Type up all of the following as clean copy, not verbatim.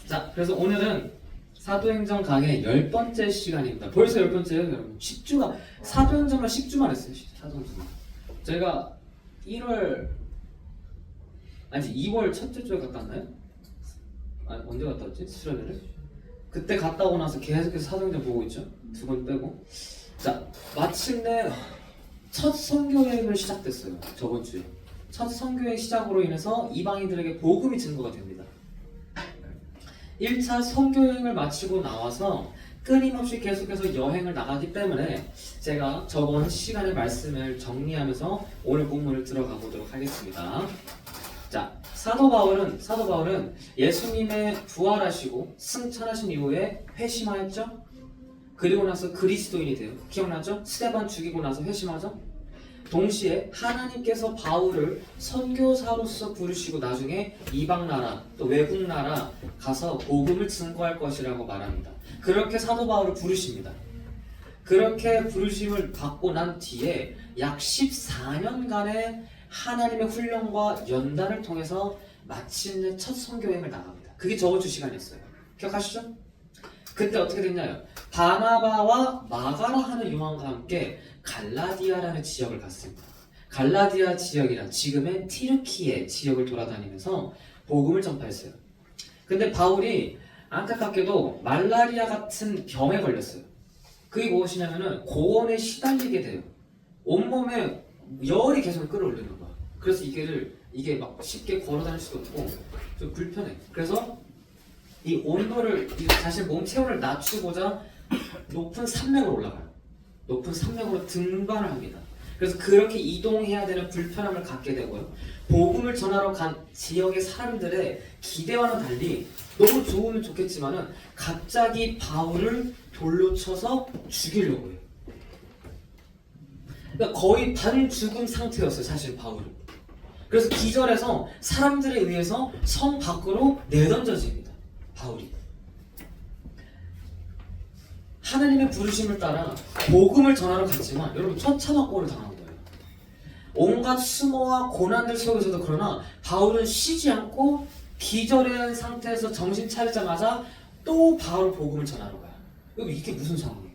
자, 그래서 오늘은 사도행전 강의 10번째 시간입니다. 벌써 10번째예요, 여러분. 10주가 사도행전만 10주만 했어요. 사도행전만. 저희가 2월 첫째 주에 갔다 왔나요? 언제 갔다 왔지? 수련회를? 그때 갔다 오고 나서 계속해서 사도행전 보고 있죠. 2번 빼고. 자, 마침내 첫 선교여행을 시작됐어요. 저번 주에. 첫 선교여행 시작으로 인해서 이방인들에게 복음이 증거가 됩니다. 1차 선교여행을 마치고 나와서 끊임없이 계속해서 여행을 나가기 때문에 제가 저번 시간의 말씀을 정리하면서 오늘 본문을 들어가 보도록 하겠습니다. 자, 사도 바울은 예수님의 부활하시고 승천하신 이후에 회심하였죠? 그리고 나서 그리스도인이 돼요. 기억나죠? 스데반 죽이고 나서 회심하죠? 동시에 하나님께서 바울을 선교사로서 부르시고 나중에 이방나라 또 외국나라 가서 복음을 증거할 것이라고 말합니다. 그렇게 사도 바울을 부르십니다. 그렇게 부르심을 받고 난 뒤에 약 14년간의 하나님의 훈련과 연단을 통해서 마침내 첫 선교여행을 나갑니다. 그게 저번 주 시간이었어요. 기억하시죠? 그때 어떻게 됐냐요? 바나바와 마가라 하는 요한과 함께 갈라디아라는 지역을 갔습니다. 갈라디아 지역이란 지금의 티르키예 지역을 돌아다니면서 복음을 전파했어요. 근데 바울이 안타깝게도 말라리아 같은 병에 걸렸어요. 그게 무엇이냐면은 고원에 시달리게 돼요. 온몸에 열이 계속 끌어올리는 거야. 그래서 이게 막 쉽게 걸어다닐 수도 없고 좀 불편해. 그래서 이 온도를 자신 몸 체온을 낮추고자 높은 산맥으로 올라가요. 높은 산맥으로 등반을 합니다. 그래서 그렇게 이동해야 되는 불편함을 갖게 되고요. 복음을 전하러 간 지역의 사람들의 기대와는 달리 너무 좋으면 좋겠지만은 갑자기 바울을 돌로 쳐서 죽이려고 해요. 그러니까 거의 반죽음 상태였어요, 사실 바울은. 그래서 기절해서 사람들에 의해서 성 밖으로 내던져집니다, 바울이. 하나님의 부르심을 따라 복음을 전하러 갔지만 여러분 천차만고를 당한 거예요. 온갖 수모와 고난들 속에서도 그러나 바울은 쉬지 않고 기절한 상태에서 정신 차리자마자 또 바울 복음을 전하러 가요. 여러분 이게 무슨 상황이에요?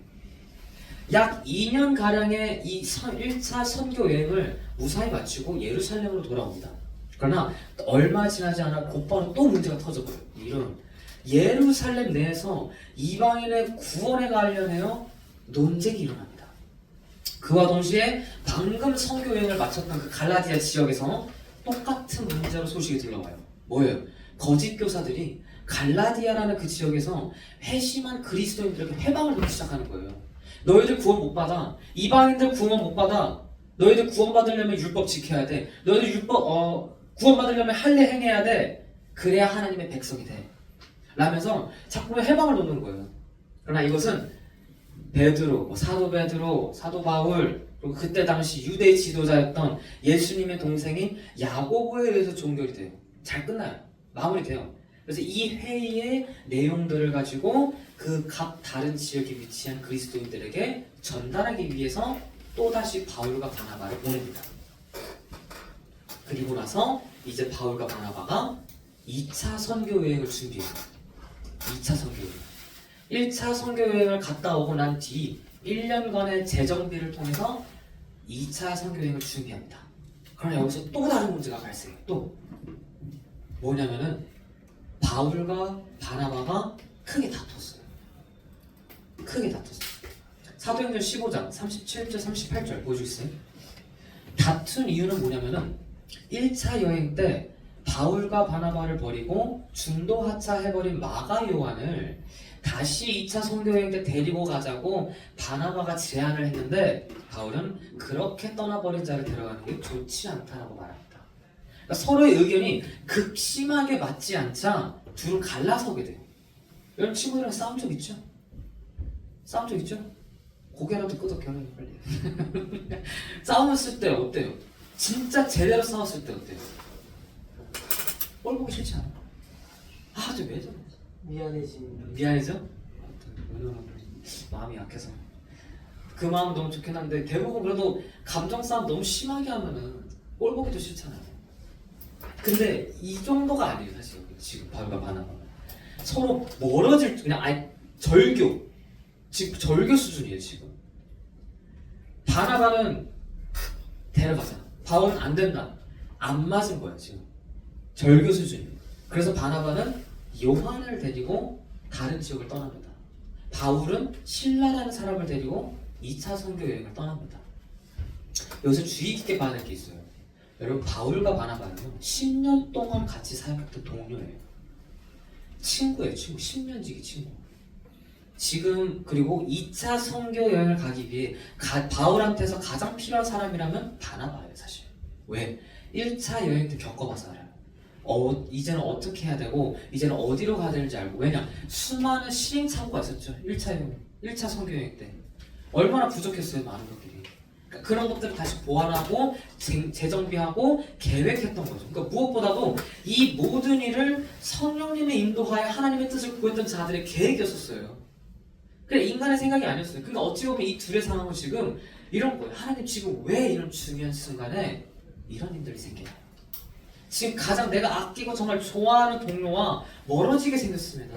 약 2년가량의 이 1차 선교 여행을 무사히 마치고 예루살렘으로 돌아옵니다. 그러나 얼마 지나지 않아 곧바로 또 문제가 터져버려요. 이런 예루살렘 내에서 이방인의 구원에 관련하여 논쟁이 일어납니다. 그와 동시에 방금 선교 여행을 마쳤던 그 갈라디아 지역에서 똑같은 문제로 소식이 들려와요. 뭐예요? 거짓 교사들이 갈라디아라는 그 지역에서 회심한 그리스도인들에게 회방을 놓기 시작하는 거예요. 너희들 구원 못 받아. 이방인들 구원 못 받아. 너희들 구원 받으려면 율법 지켜야 돼. 너희들 구원 받으려면 할례 행해야 돼. 그래야 하나님의 백성이 돼. 라면서 자꾸 해방을 놓는 거예요. 그러나 이것은 베드로, 사도 베드로, 사도 바울, 그리고 그때 당시 유대 지도자였던 예수님의 동생인 야고보에 의해서 종결이 돼요. 잘 끝나요. 마무리돼요. 그래서 이 회의의 내용들을 가지고 그 각 다른 지역에 위치한 그리스도인들에게 전달하기 위해서 또다시 바울과 바나바를 보냅니다. 그리고 나서 이제 바울과 바나바가 2차 선교 여행을 준비해요. 2차 선교여행. 1차 선교여행을 갔다 오고 난 뒤 1년간의 재정비를 통해서 2차 선교여행을 준비합니다. 그러나 여기서 또 다른 문제가 발생해요. 또 뭐냐면은 바울과 바나바가 크게 다퉜어요. 사도행전 15장 37절 38절 보여주겠어요? 다툰 이유는 뭐냐면은 1차 여행 때 바울과 바나바를 버리고 중도 하차해버린 마가 요한을 다시 2차 선교여행 때 데리고 가자고 바나바가 제안을 했는데 바울은 그렇게 떠나버린 자를 데려가는 게 좋지 않다라고 말합니다. 그러니까 서로의 의견이 극심하게 맞지 않자 둘은 갈라서게 돼요. 여러분 친구들이랑 싸운 적 있죠? 고개라도 끄덕여 빨리. 싸웠을 때 어때요? 진짜 제대로 싸웠을 때 어때요? 꼴 보기 싫지 않아? 아, 저 왜 저래? 미안해져? 마음이 약해서. 그 마음은 너무 좋긴 한데 대부분 그래도 감정 싸움 너무 심하게 하면은 꼴 보기도 싫잖아요. 근데 이 정도가 아니에요, 사실 지금 바울과 바나바가. 서로 멀어질 그냥 아예 절교 지금 절교 수준이에요 지금. 바나바는 데려가잖아. 바울은 안 된다. 안 맞은 거야 지금. 절교 수준이에요. 그래서 바나바는 요한을 데리고 다른 지역을 떠납니다. 바울은 신라라는 사람을 데리고 2차 선교 여행을 떠납니다. 여기서 주의 깊게 봐야 될 게 있어요. 여러분 바울과 바나바는요 10년 동안 같이 사역했던 동료예요. 친구예요. 친구. 10년지기 친구. 지금 그리고 2차 선교 여행을 가기 위해 바울한테서 가장 필요한 사람이라면 바나바예요 사실. 왜? 1차 여행 때 겪어봐서 알아요. 이제는 어떻게 해야 되고 이제는 어디로 가야 되는지 알고. 왜냐? 수많은 시행착오가 있었죠. 1차 선교 여행 때 얼마나 부족했어요 많은 것들이. 그러니까 그런 것들을 다시 보완하고 재정비하고 계획했던 거죠. 그러니까 무엇보다도 이 모든 일을 성령님의 인도하에 하나님의 뜻을 구했던 자들의 계획이었었어요. 그래 인간의 생각이 아니었어요. 그러니까 어찌 보면 이 둘의 상황은 지금 이런 거예요. 하나님 지금 왜 이런 중요한 순간에 이런 일들이 생겨요? 지금 가장 내가 아끼고 정말 좋아하는 동료와 멀어지게 생겼습니다.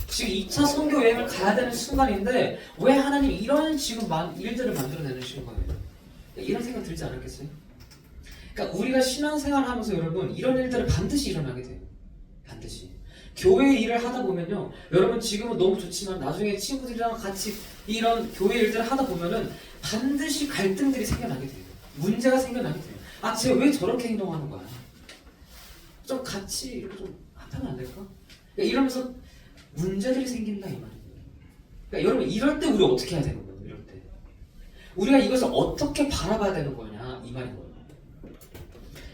지금 2차 선교 여행을 가야 되는 순간인데 왜 하나님 이런 지금 일들을 만들어내시는 거예요? 이런 생각 들지 않았겠어요? 그러니까 우리가 신앙생활을 하면서 여러분 이런 일들은 반드시 일어나게 돼요. 반드시. 교회 일을 하다 보면요, 여러분 지금은 너무 좋지만 나중에 친구들이랑 같이 이런 교회 일들을 하다 보면은 반드시 갈등들이 생겨나게 돼요. 문제가 생겨나게 돼요. 아, 쟤 왜 저렇게 행동하는 거야? 좀 같이 이렇게 좀 합하면 안 될까? 그러니까 이러면서 문제들이 생긴다 이 말이에요. 그러니까 여러분 이럴 때 우리 어떻게 해야 되는 거예요? 이럴 때 우리가 이것을 어떻게 바라봐야 되는 거냐 이 말인 거예요.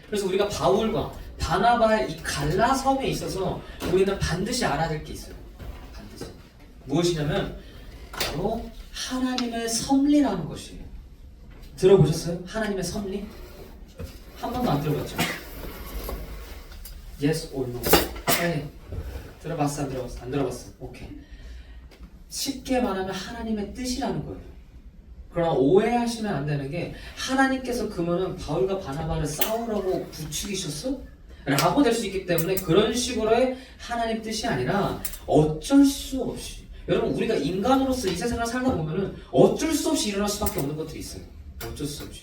그래서 우리가 바울과 바나바의 이 갈라 섬에 있어서 우리는 반드시 알아야 될 게 있어요. 반드시. 무엇이냐면 바로 하나님의 섭리라는 것이에요. 들어보셨어요? 하나님의 섭리? 한 번도 안 들어봤죠? Yes or no? 네. 들어봤어? 안 들어봤어? 안 들어봤어. 오케이. 쉽게 말하면 하나님의 뜻이라는 거예요. 그러나 오해하시면 안 되는 게 하나님께서 그러면은 바울과 바나바를 싸우라고 부추기셨어? 라고 될 수 있기 때문에 그런 식으로의 하나님 뜻이 아니라 어쩔 수 없이 여러분 우리가 인간으로서 이 세상을 살다 보면은 어쩔 수 없이 일어날 수밖에 없는 것들이 있어요. 어쩔 수 없이.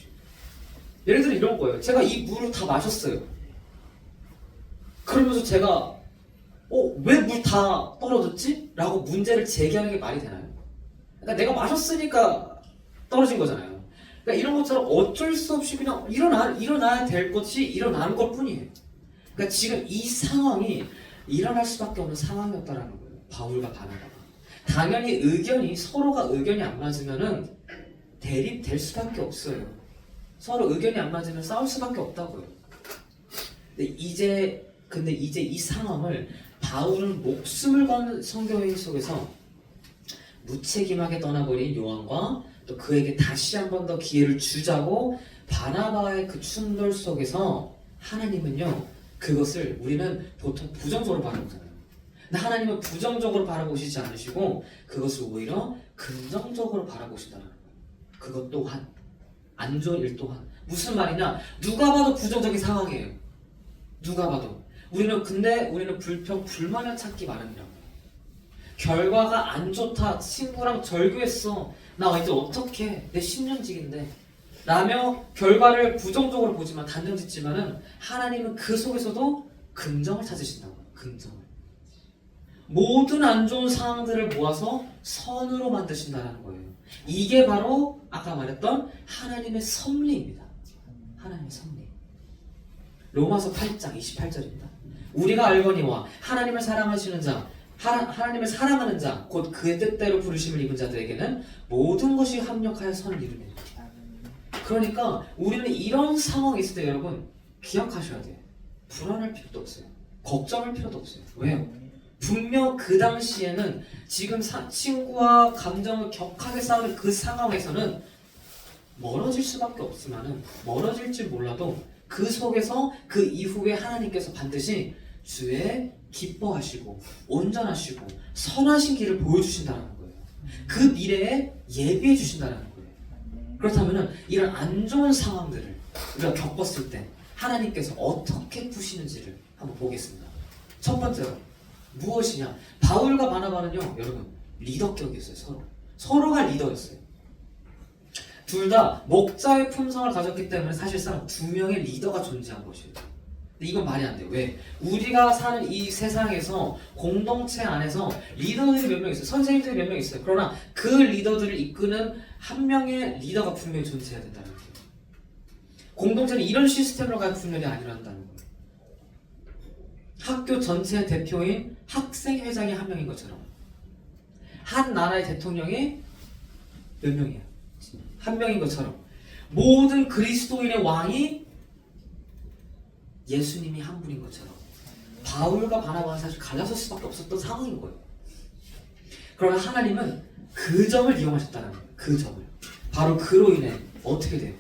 예를 들어 이런 거예요. 제가 이 물을 다 마셨어요. 그러면서 제가 왜 물 다 떨어졌지? 라고 문제를 제기하는 게 말이 되나요? 그러니까 내가 마셨으니까 떨어진 거잖아요. 그러니까 이런 것처럼 어쩔 수 없이 그냥 일어나야 될 것이 일어나는 것 뿐이에요. 그러니까 지금 이 상황이 일어날 수밖에 없는 상황이었다라는 거예요. 바울과 바나바가. 당연히 서로가 의견이 안 맞으면은 대립될 수밖에 없어요. 서로 의견이 안 맞으면 싸울 수밖에 없다고요. 근데 이제 이 상황을 바울은 목숨을 건 선교여행 속에서 무책임하게 떠나버린 요한과 또 그에게 다시 한 번 더 기회를 주자고 바나바의 그 충돌 속에서 하나님은요 그것을 우리는 보통 부정적으로 바라보잖아요. 근데 하나님은 부정적으로 바라보시지 않으시고 그것을 오히려 긍정적으로 바라보신다는 거예요. 그것 또한 안 좋은 일 또한 무슨 말이냐? 누가 봐도 부정적인 상황이에요. 누가 봐도 우리는 불만을 찾기 마련이라고. 결과가 안 좋다. 친구랑 절교했어. 나 이제 어떡해. 내 10년직인데. 라며 결과를 부정적으로 보지만 단정짓지만은 하나님은 그 속에서도 긍정을 찾으신다고. 긍정을. 모든 안 좋은 상황들을 모아서 선으로 만드신다는 거예요. 이게 바로 아까 말했던 하나님의 섭리입니다. 하나님의 섭리. 로마서 8장 28절입니다. 우리가 알거니와 하나님을 사랑하시는 자 하나님을 사랑하는 자 곧 그의 뜻대로 부르심을 입은 자들에게는 모든 것이 합력하여 선을 이루느니라. 그러니까 우리는 이런 상황이 있을 때 여러분 기억하셔야 돼요. 불안할 필요도 없어요. 걱정할 필요도 없어요. 왜요? 분명 그 당시에는 지금 친구와 감정을 격하게 싸우는 그 상황에서는 멀어질 수밖에 없지만은 멀어질지 몰라도 그 속에서 그 이후에 하나님께서 반드시 주의 기뻐하시고 온전하시고 선하신 길을 보여주신다는 거예요. 그 미래에 예비해 주신다는 거예요. 그렇다면 이런 안 좋은 상황들을 우리가 겪었을 때 하나님께서 어떻게 푸시는지를 한번 보겠습니다. 첫 번째로 무엇이냐? 바울과 바나바는요, 여러분 리더격이었어요. 서로가 리더였어요. 둘 다 목자의 품성을 가졌기 때문에 사실상 두 명의 리더가 존재한 것이에요. 근데 이건 말이 안 돼요. 왜? 우리가 사는 이 세상에서 공동체 안에서 리더들이 몇 명 있어요. 선생님들이 몇 명 있어요. 그러나 그 리더들을 이끄는 한 명의 리더가 분명히 존재해야 된다는 거예요. 공동체는 이런 시스템으로 가야 분열이 아니란다는 거예요. 학교 전체의 대표인 학생회장이 한 명인 것처럼 한 나라의 대통령이 몇 명이야? 한 명인 것처럼 모든 그리스도인의 왕이 예수님이 한 분인 것처럼 바울과 바나바는 사실 갈라설 수밖에 없었던 상황인 거예요. 그러나 하나님은 그 점을 이용하셨다는 거예요. 그 점을. 바로 그로 인해 어떻게 돼요?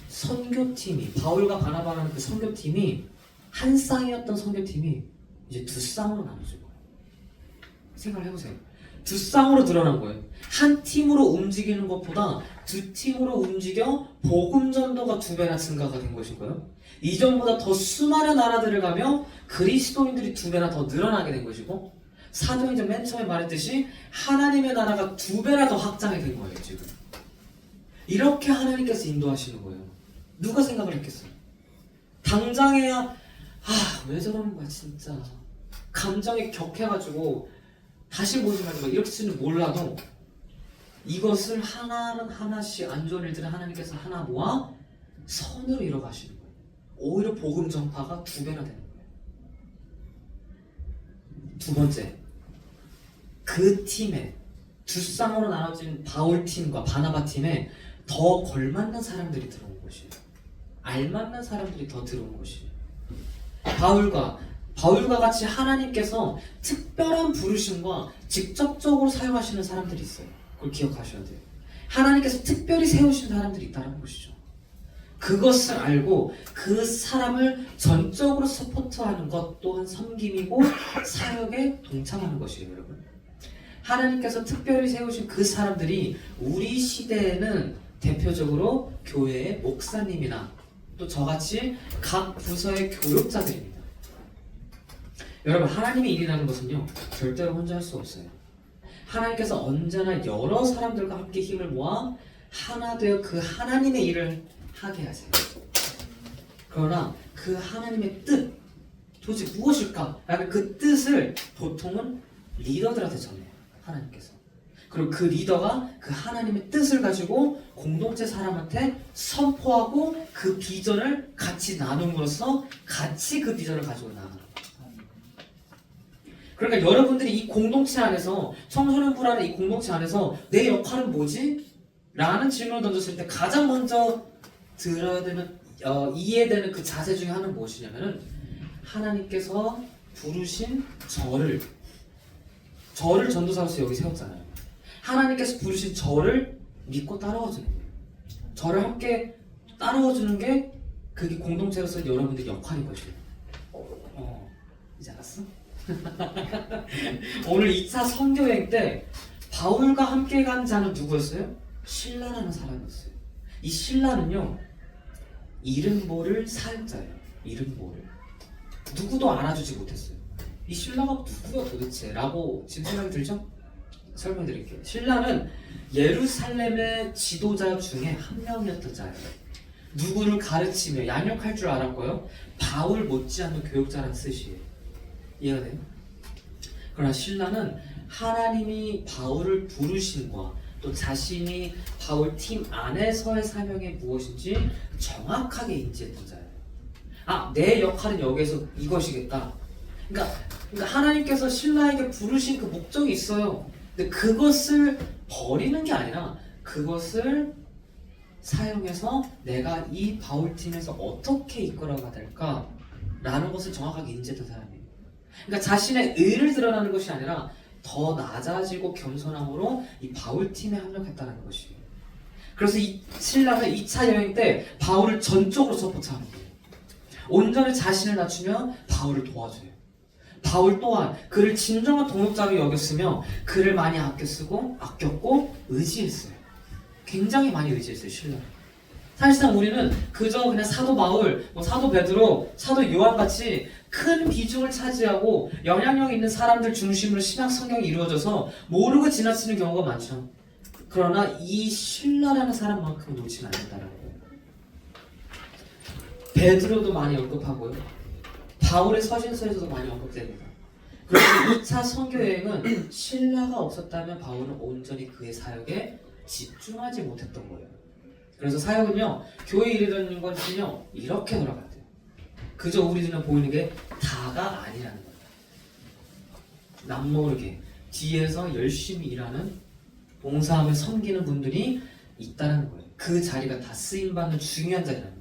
선교팀이, 바울과 바나바라는 그 선교팀이 한 쌍이었던 선교팀이 이제 두 쌍으로 나눠진 거예요. 생각을 해보세요. 두 쌍으로 드러난 거예요. 한 팀으로 움직이는 것보다 두 팀으로 움직여 복음 전도가 2배나 증가가 된 것인가요? 이전보다 더 수많은 나라들을 가며 그리스도인들이 2배나 더 늘어나게 된 것이고, 사도행전 맨 처음에 말했듯이 하나님의 나라가 2배나 더 확장이 된 거예요. 지금 이렇게 하나님께서 인도하시는 거예요. 누가 생각을 했겠어요? 당장에야 왜 저러는 거야 진짜, 감정이 격해가지고 다시 보지 말고 이렇게 쓰는 몰라도 이것을 하나는 하나씩 안 좋은 일들을 하나님께서 하나 모아 선으로 이뤄가시는 거예요. 오히려 복음 전파가 2배나 되는 거예요. 두 번째, 그 팀에 두 쌍으로 나눠진 바울 팀과 바나바 팀에 더 걸맞는 사람들이 들어온 것이에요. 알맞는 사람들이 더 들어온 것이에요. 바울과 같이 하나님께서 특별한 부르심과 직접적으로 사용하시는 사람들이 있어요. 그걸 기억하셔야 돼요. 하나님께서 특별히 세우신 사람들이 있다는 것이죠. 그것을 알고 그 사람을 전적으로 서포트하는 것 또한 섬김이고 사역에 동참하는 것이에요, 여러분. 하나님께서 특별히 세우신 그 사람들이 우리 시대에는 대표적으로 교회의 목사님이나 또 저같이 각 부서의 교육자들입니다. 여러분, 하나님의 일이라는 것은요, 절대로 혼자 할 수 없어요. 하나님께서 언제나 여러 사람들과 함께 힘을 모아 하나 되어 그 하나님의 일을 하게 하세요. 그러나 그 하나님의 뜻, 도대체 무엇일까? 라는 그 뜻을 보통은 리더들한테 전해요. 하나님께서. 그리고 그 리더가 그 하나님의 뜻을 가지고 공동체 사람한테 선포하고 그 비전을 같이 나눔으로써 같이 그 비전을 가지고 나아가는 거예요. 그러니까 여러분들이 이 공동체 안에서, 청소년부라는 이 공동체 안에서 내 역할은 뭐지? 라는 질문을 던졌을 때 가장 먼저 들어야 되는, 이해되는 그 자세 중에 하나는 무엇이냐면은 하나님께서 부르신 저를 전도사로서 여기 세웠잖아요. 하나님께서 부르신 저를 믿고 따라와 주는 거예요. 저를 함께 따라와 주는 게 그게 공동체로서 여러분들의 역할인 것이에요. 이제 알았어? 오늘 2차 선교여행 때 바울과 함께 간 자는 누구였어요? 실라라는 사람이었어요. 이 실라는요, 이름 모를 사역자예요. 이름 모를. 누구도 알아주지 못했어요. 이 실라가 누구야 도대체? 라고 지금 생각이 들죠? 설명드릴게요. 실라는 예루살렘의 지도자 중에 한 명이었던 자예요. 누구를 가르치며 양육할 줄 알았고요, 바울 못지않은 교육자라는 뜻이에요. 이해가 돼요? 그러나 실라는 하나님이 바울을 부르심과 또 자신이 바울 팀 안에서의 사명이 무엇인지 정확하게 인지했던 자예요. 내 역할은 여기에서 이것이겠다. 그러니까 하나님께서 실라에게 부르신 그 목적이 있어요. 근데 그것을 버리는 게 아니라 그것을 사용해서 내가 이 바울 팀에서 어떻게 이끌어가야 될까? 라는 것을 정확하게 인지했던 사람이에요. 그러니까 자신의 의를 드러나는 것이 아니라 더 낮아지고 겸손함으로 이 바울 팀에 합력했다는 것이에요. 그래서 이 신라는 2차 여행 때 바울을 전적으로 서포트하는 거예요. 온전히 자신을 낮추며 바울을 도와줘요. 바울 또한 그를 진정한 동역자로 여겼으며 그를 많이 아꼈고 의지했어요. 굉장히 많이 의지했어요, 신라는. 사실상 우리는 그저 그냥 사도 바울, 사도 베드로, 사도 요한같이 큰 비중을 차지하고 영향력 있는 사람들 중심으로 신약 성경이 이루어져서 모르고 지나치는 경우가 많죠. 그러나 이 신라라는 사람만큼 놓치면 안 된다는 거예요. 베드로도 많이 언급하고요. 바울의 서신서에서도 많이 언급됩니다. 그래서 2차 선교여행은 신라가 없었다면 바울은 온전히 그의 사역에 집중하지 못했던 거예요. 그래서 사역은요, 교회에 이르는 것은요, 이렇게 돌아갔대요. 그저 우리 눈에 보이는 게 다가 아니라는 거예요. 남모르게 뒤에서 열심히 일하는 봉사하며 섬기는 분들이 있다는 거예요. 그 자리가 다 쓰임받는 중요한 자리라는 거예요.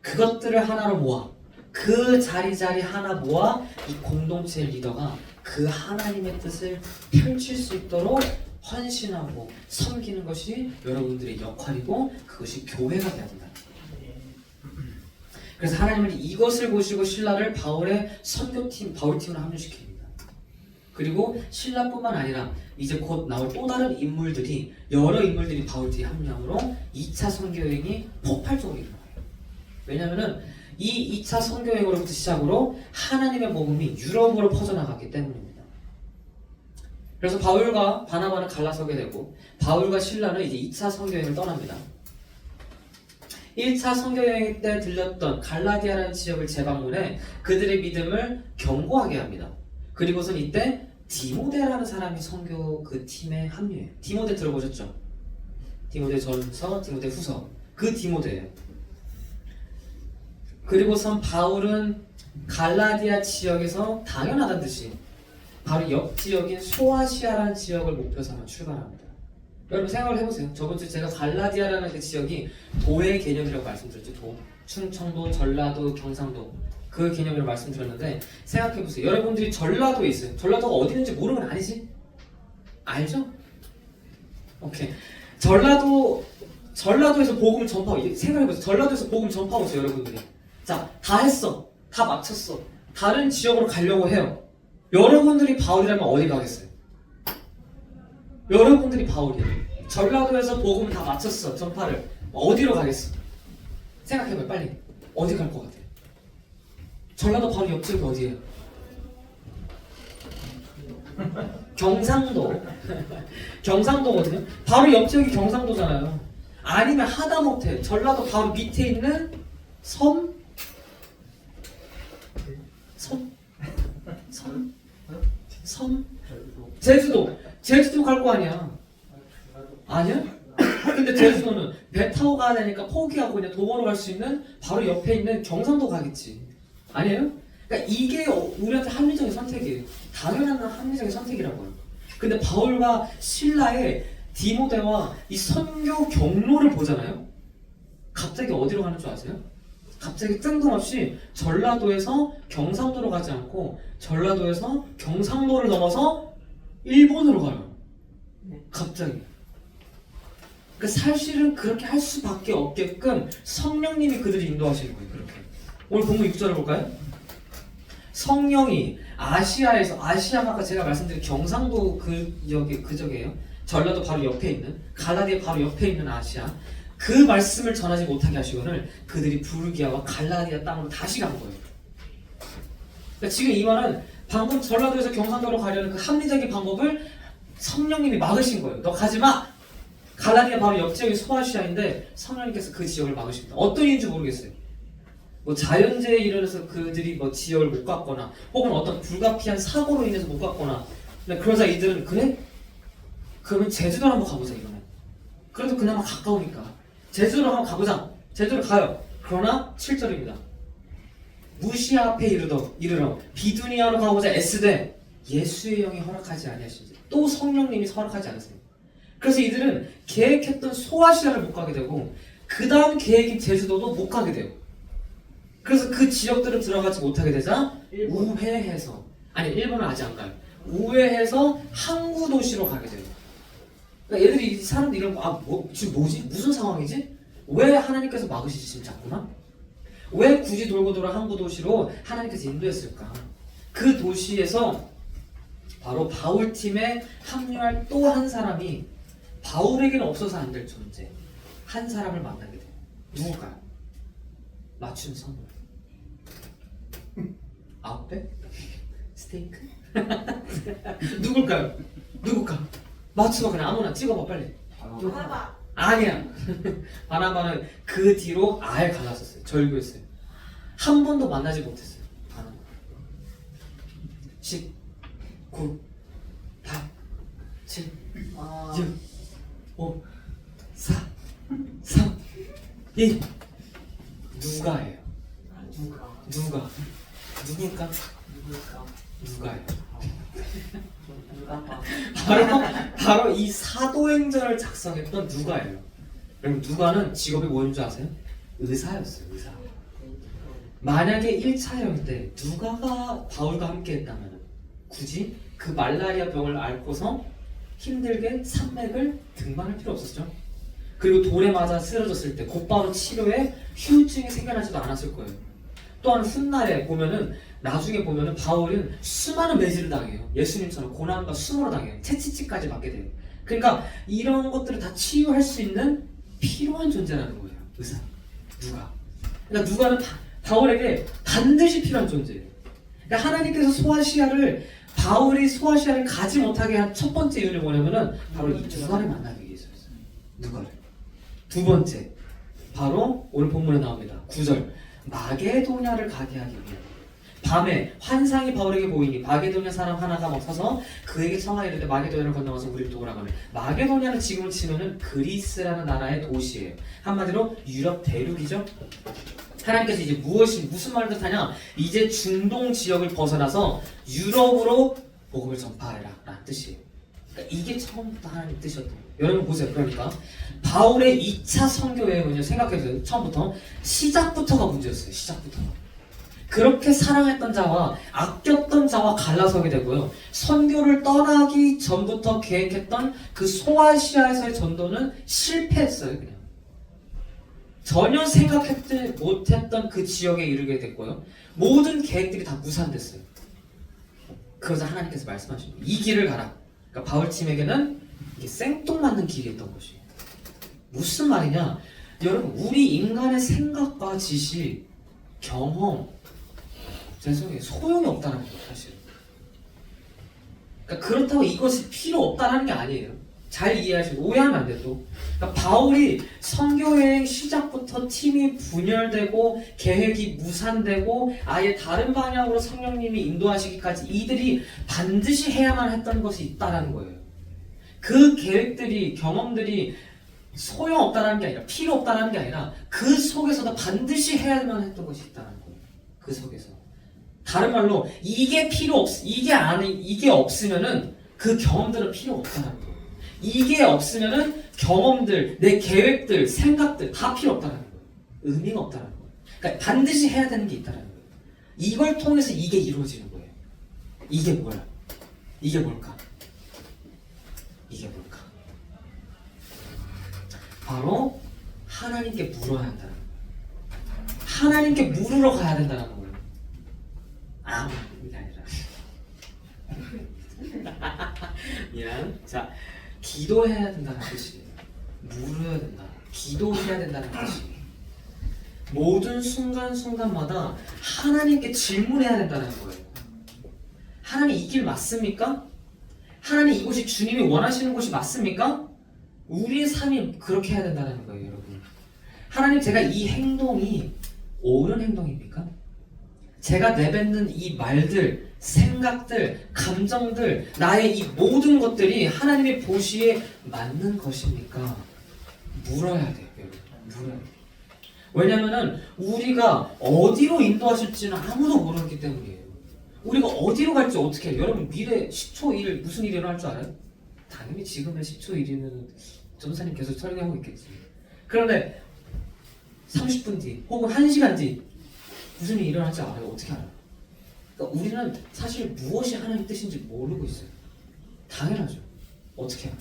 그것들을 하나로 모아, 그 자리 하나 모아 이 공동체 리더가 그 하나님의 뜻을 펼칠 수 있도록 헌신하고 섬기는 것이 여러분들의 역할이고 그것이 교회가 되어야 된다. 그래서 하나님은 이것을 보시고 신라를 바울의 선교팀, 바울팀으로 합류시킵니다. 그리고 신라뿐만 아니라 이제 곧 나올 또 다른 인물들이, 여러 인물들이 바울팀에 합류함으로 2차 선교여행이 폭발적으로 일어나요. 왜냐하면 이 2차 선교여행으로부터 시작으로 하나님의 복음이 유럽으로 퍼져나갔기 때문입니다. 그래서 바울과 바나바는 갈라서게 되고 바울과 실라는 이제 2차 선교여행을 떠납니다. 1차 선교여행 때 들렸던 갈라디아라는 지역을 재방문해 그들의 믿음을 견고하게 합니다. 그리고선 이때 디모데라는 사람이 선교 그 팀에 합류해요. 디모데 들어보셨죠? 디모데 전서, 디모데 후서. 그 디모데예요. 그리고선 바울은 갈라디아 지역에서 당연하다는 듯이 바로 옆 지역인 소아시아라는 지역을 목표 삼아 출발합니다. 여러분 생각을 해보세요. 저번주 제가 갈라디아라는 그 지역이 도의 개념이라고 말씀드렸죠. 도. 충청도, 전라도, 경상도 그 개념으로 말씀드렸는데 생각해보세요. 여러분들이 전라도에 있어요. 전라도가 어디 있는지 모르는 건 아니지? 알죠? 오케이. 전라도에서 복음을 전파하고 생각해보세요. 전라도에서 복음 전파하고 있어요. 여러분들이. 자, 다 했어. 다 마쳤어. 다른 지역으로 가려고 해요. 여러분들이 바울이라면 어디 가겠어요? 여러분들이 바울이에요. 전라도에서 복음을 다 마쳤어. 전파를. 어디로 가겠어? 생각해봐요. 빨리. 어디 갈 것 같아요? 전라도 바로 옆집이 어디예요? 경상도. 경상도거든요. 바로 옆집이 경상도잖아요. 아니면 하다못해 전라도 바로 밑에 있는 섬? 제주도 갈 거 아니야. 아니야? 근데 제주도는 배 타고 가야 되니까 포기하고 그냥 도보로 갈 수 있는 바로 옆에 있는 경상도 가겠지. 아니에요? 그러니까 이게 우리한테 합리적인 선택이에요. 당연한 합리적인 선택이라고요. 근데 바울과 신라의 디모데와 이 선교 경로를 보잖아요. 갑자기 어디로 가는 줄 아세요? 갑자기 뜬금없이 전라도에서 경상도로 가지 않고 전라도에서 경상도를 넘어서 일본으로 가요. 갑자기. 그러니까 사실은 그렇게 할 수밖에 없게끔 성령님이 그들을 인도하시는 거예요. 그렇게. 오늘 본문 6절을 볼까요? 성령이 아시아에서, 아시아가 아까 제가 말씀드린 경상도 그쪽이에요. 전라도 바로 옆에 있는, 갈라디아 바로 옆에 있는 아시아. 그 말씀을 전하지 못하게 하시거늘 그들이 부르기아와 갈라디아 땅으로 다시 간 거예요. 그러니까 지금 이 말은 방금 전라도에서 경상도로 가려는 그 합리적인 방법을 성령님이 막으신 거예요. 너 가지 마! 갈라디아 바로 옆 지역이 소아시아인데 성령님께서 그 지역을 막으십니다. 어떤 이유인지 모르겠어요. 뭐 자연재해에 일어나서 그들이 뭐 지역을 못 갔거나 혹은 어떤 불가피한 사고로 인해서 못 갔거나 그러자 이들은 그래? 그러면 제주도로 한번 가보자 이번에. 그래도 그나마 가까우니까 제주도로 한번 가보자. 제주도로 가요. 그러나 7절입니다. 무시아 앞에 이르러 비두니아로 가보자 애쓰되 예수의 영이 허락하지 아니하시지. 또 성령님이 허락하지 않으세요. 그래서 이들은 계획했던 소아시아를 못 가게 되고 그 다음 계획인 제주도도 못 가게 돼요. 그래서 그 지역들을 들어가지 못하게 되자 우회해서, 아니 일본은 아직 안 가요. 우회해서 항구 도시로 가게 돼요. 그러니까 얘들이 사람들이 이런 거, 지금 뭐지? 무슨 상황이지? 왜 하나님께서 막으시지 지금 자꾸만? 왜 굳이 돌고 돌아 항구 도시로 하나님께서 인도했을까? 그 도시에서 바로 바울 팀에 합류할 또 한 사람이 바울에게는 없어서 안 될 존재, 한 사람을 만나게 돼요. 누굴까요? 맞춤 선물. 아웃백? 스테이크? 누굴까요? 누굴까? 맞춰봐. 그냥 아무나 찍어봐 빨리. 바나나. 아니야. 바나바는 그 뒤로 아예 갈랐었어요. 절교했어요. 한 번도 만나지 못했어요. 바나바. 10, 9, 8, 7, 6, 5, 4, 3, 2. 누가예요? 누가? 누굴까? 누가예요? 바로 이 사도행전을 작성했던 누가예요. 그럼 누가는 직업이 뭐인 줄 아세요? 의사였어요. 의사. 만약에 1차 여행 때 누가가 바울과 함께 했다면 굳이 그 말라리아 병을 앓고서 힘들게 산맥을 등반할 필요 없었죠. 그리고 돌에 맞아 쓰러졌을 때 곧바로 치료에 후유증이 생겨나지도 않았을 거예요. 또한 훗날에 보면은 나중에 보면은 바울은 수많은 매질을 당해요. 예수님처럼 고난과 수모를 당해요. 채찍질까지 받게 돼요. 그러니까 이런 것들을 다 치유할 수 있는 필요한 존재라는 거예요. 의사. 누가. 그러니까 누가는 바울에게 반드시 필요한 존재예요. 그러니까 하나님께서 바울이 소아시아를 가지 못하게 한 첫 번째 이유는 뭐냐면은 바로 이 누가를 만나기 위해서였어요. 누가를. 두 번째, 바로 오늘 본문에 나옵니다. 9절. 마게도냐를 가게 하기 위해 밤에 환상이 바울에게 보이니 마게도냐 사람 하나가 막 서서 그에게 청하여 이르되 마게도냐를 건너가서 우리를 도우라고 하며 마게도냐는 지금을 치면은 그리스라는 나라의 도시예요. 한마디로 유럽 대륙이죠. 하나님께서 이제 무슨 말을 뜻하냐? 이제 중동 지역을 벗어나서 유럽으로 복음을 전파하라 라는 뜻이에요. 그러니까 이게 처음부터 하나님 뜻이었던 거예요. 여러분 보세요. 그러니까 바울의 2차 선교 여행은요, 생각해보세요. 처음부터 시작부터가 문제였어요. 시작부터가. 그렇게 사랑했던 자와 아꼈던 자와 갈라서게 되고요. 선교를 떠나기 전부터 계획했던 그 소아시아에서의 전도는 실패했어요. 그냥 전혀 생각했지 못했던 그 지역에 이르게 됐고요. 모든 계획들이 다 무산됐어요. 그러자 하나님께서 말씀하신 거예요. 이 길을 가라. 그러니까 바울팀에게는 이게 생뚱맞는 길이었던 것이에요. 무슨 말이냐? 여러분, 우리 인간의 생각과 지식, 경험, 죄송해요, 소용이 없다는 거예요, 사실. 그러니까 그렇다고 이것이 필요 없다는 게 아니에요. 잘 이해하시고 오해하면 안 돼요. 또 그러니까 바울이 선교여행 시작부터 팀이 분열되고 계획이 무산되고 아예 다른 방향으로 성령님이 인도하시기까지 이들이 반드시 해야만 했던 것이 있다는 거예요. 그 계획들이, 경험들이 소용없다는 게 아니라, 필요 없다는 게 아니라 그 속에서도 반드시 해야만 했던 것이 있다는 거예요. 그 속에서. 다른 말로 이게 없으면은 그 경험들은 필요 없다는 거예요. 이게 없으면은 경험들, 내 계획들, 생각들 다 필요 없다는 거예요. 의미가 없다는 거예요. 그러니까 반드시 해야 되는 게 있다는 거예요. 이걸 통해서 이게 이루어지는 거예요. 이게 뭐야? 이게 뭘까? 이게 뭘까? 바로 하나님께 물어야 한다는 거예요. 하나님께 물으러 가야 된다는 거예요. 이게 아니라 미안. 자, 기도해야 된다는 뜻이에요. 물어야 된다. 기도해야 된다는 뜻이에요. 모든 순간순간마다 하나님께 질문해야 된다는 거예요. 하나님, 이 길 맞습니까? 하나님, 이곳이 주님이 원하시는 곳이 맞습니까? 우리의 삶이 그렇게 해야 된다는 거예요, 여러분. 하나님, 제가 이 행동이 옳은 행동입니까? 제가 내뱉는 이 말들, 생각들, 감정들, 나의 이 모든 것들이 하나님의 보시에 맞는 것입니까? 물어야 돼요, 여러분. 물어야 돼요. 왜냐면은 우리가 어디로 인도하실지는 아무도 모르기 때문이에요. 우리가 어디로 갈지 어떻게 해요? 여러분, 미래 10초 1 무슨 일이 일어날 줄 알아요? 당연히 지금의 10초 1이면 전사님 계속 설계하고 있겠지. 그런데 30분 뒤 혹은 1시간 뒤 무슨 일이 일어날지 알아요? 어떻게 알아요? 그러니까 우리는 사실 무엇이 하나님 뜻인지 모르고 있어요. 당연하죠. 어떻게 해요?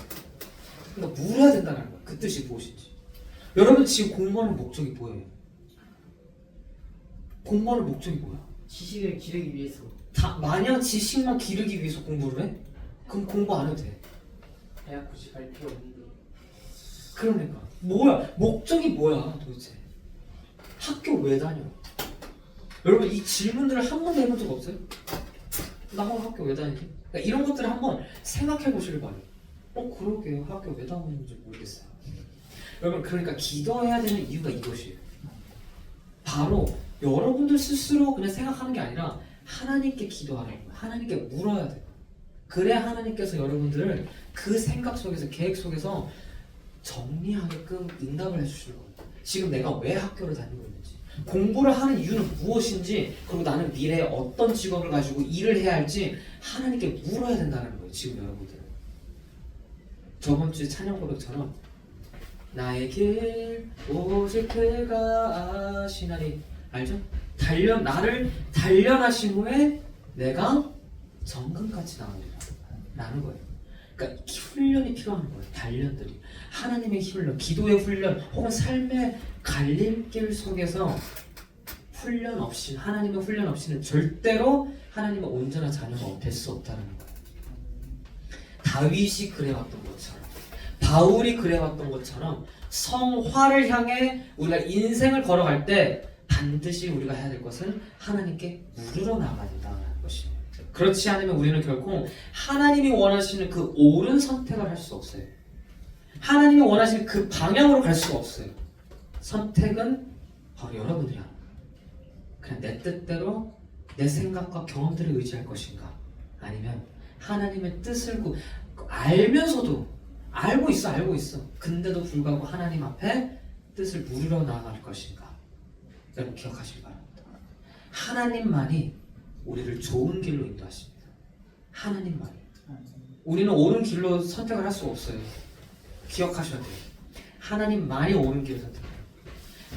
그러니까 물어야 된다는 거예요. 그 뜻이 무엇인지. 여러분, 지금 공부하는 목적이 뭐예요? 공부하는 목적이 뭐야? 지식을 기르기 위해서. 마냥 지식만 기르기 위해서 공부를 해? 그럼 공부 안 해도 돼. 대학 굳이 갈 필요 없는데. 그러니까 뭐야? 목적이 뭐야 도대체? 학교 왜 다녀? 여러분 이 질문들을 한 번도 해본 적 없어요? 나 오늘 학교 왜 다니지? 그러니까 이런 것들을 한번 생각해 보시길 바래요. 그러게요. 학교 왜 다니는지 모르겠어요. 여러분 그러니까 기도해야 되는 이유가 이것이에요. 바로 여러분들 스스로 그냥 생각하는 게 아니라 하나님께 기도하라는 거예요. 하나님께 물어야 돼요. 그래야 하나님께서 여러분들을 그 생각 속에서 계획 속에서 정리하게끔 응답을 해주시는 거예요. 지금 내가 왜 학교를 다니고 있는지, 공부를 하는 이유는 무엇인지, 그리고 나는 미래에 어떤 직업을 가지고 일을 해야 할지 하나님께 물어야 된다는 거예요. 지금 여러분들은 저번 주에 찬양 고백처럼 나의 길 오직 그가 아시나니, 알죠? 나를 단련하신 후에 내가 정금같이 나오리라 라는 거예요. 그러니까 훈련이 필요한 거예요. 단련들이 하나님의 훈련, 기도의 훈련, 혹은 삶의 갈림길 속에서 훈련 없이, 하나님의 훈련 없이는 절대로 하나님의 온전한 자녀가 될 수 없다는 거예요. 다윗이 그래왔던 것처럼, 바울이 그래왔던 것처럼 성화를 향해 우리가 인생을 걸어갈 때 반드시 우리가 해야 될 것은 하나님께 물으러 나가야 된다는 것이에요. 그렇지 않으면 우리는 결코 하나님이 원하시는 그 옳은 선택을 할 수 없어요. 하나님이 원하시는 그 방향으로 갈 수가 없어요. 선택은 바로 여러분들이 하는 거예요. 그냥 내 뜻대로 내 생각과 경험들을 의지할 것인가, 아니면 하나님의 뜻을 알면서도 알고 있어. 근데도 불구하고 하나님 앞에 뜻을 물으러 나아갈 것인가. 여러분 기억하시기 바랍니다. 하나님만이 우리를 좋은 길로 인도하십니다. 하나님만이. 우리는 옳은 길로 선택을 할 수가 없어요. 기억하셔야 돼요. 하나님만이 옳은 길을 선택해요.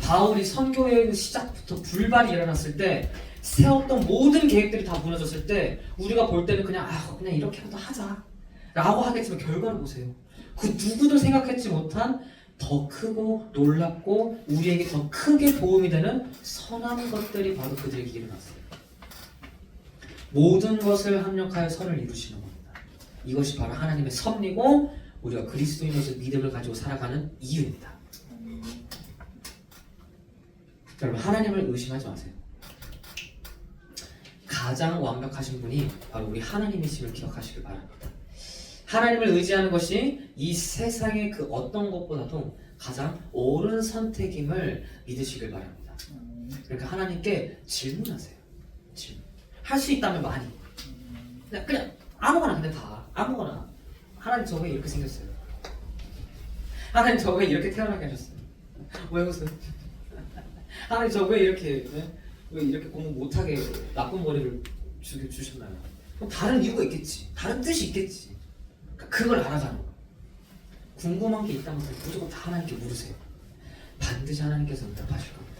바울이 선교의 시작부터 불발이 일어났을 때, 세웠던 모든 계획들이 다 무너졌을 때 우리가 볼 때는 그냥 이렇게라도 하자 라고 하겠지만 결과를 보세요. 그 누구도 생각했지 못한 더 크고 놀랍고 우리에게 더 크게 도움이 되는 선한 것들이 바로 그들에게 일어났어요. 모든 것을 합력하여 선을 이루시는 겁니다. 이것이 바로 하나님의 섭리고 우리가 그리스도인으로서 믿음을 가지고 살아가는 이유입니다. 여러분 하나님을 의심하지 마세요. 가장 완벽하신 분이 바로 우리 하나님이심을 기억하시길 바랍니다. 하나님을 의지하는 것이 이 세상의 그 어떤 것보다도 가장 옳은 선택임을 믿으시길 바랍니다. 그러니까 하나님께 질문하세요. 할 수 있다면 많이. 그냥 아무거나, 근데 다 아무거나. 하나님 저 왜 이렇게 생겼어요? 하나님 저 왜 이렇게 태어나게 하셨어요? 왜 웃어요? 하나님 저 왜 이렇게 공부 못하게 나쁜 머리를 주셨나요? 그럼 다른 이유가 있겠지. 다른 뜻이 있겠지. 그걸 알아가는 거. 궁금한 게 있다면 무조건 다 하나님께 물으세요. 반드시 하나님께서 응답하실 겁니다.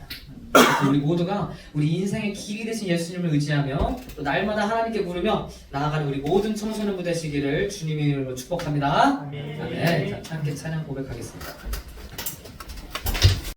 우리 모두가 우리 인생의 길이 되신 예수님을 의지하며 또 날마다 하나님께 물으며 나아가는 우리 모든 청소년부 되시기를 주님의 이름으로 축복합니다. 아멘. 자, 함께 찬양 고백하겠습니다.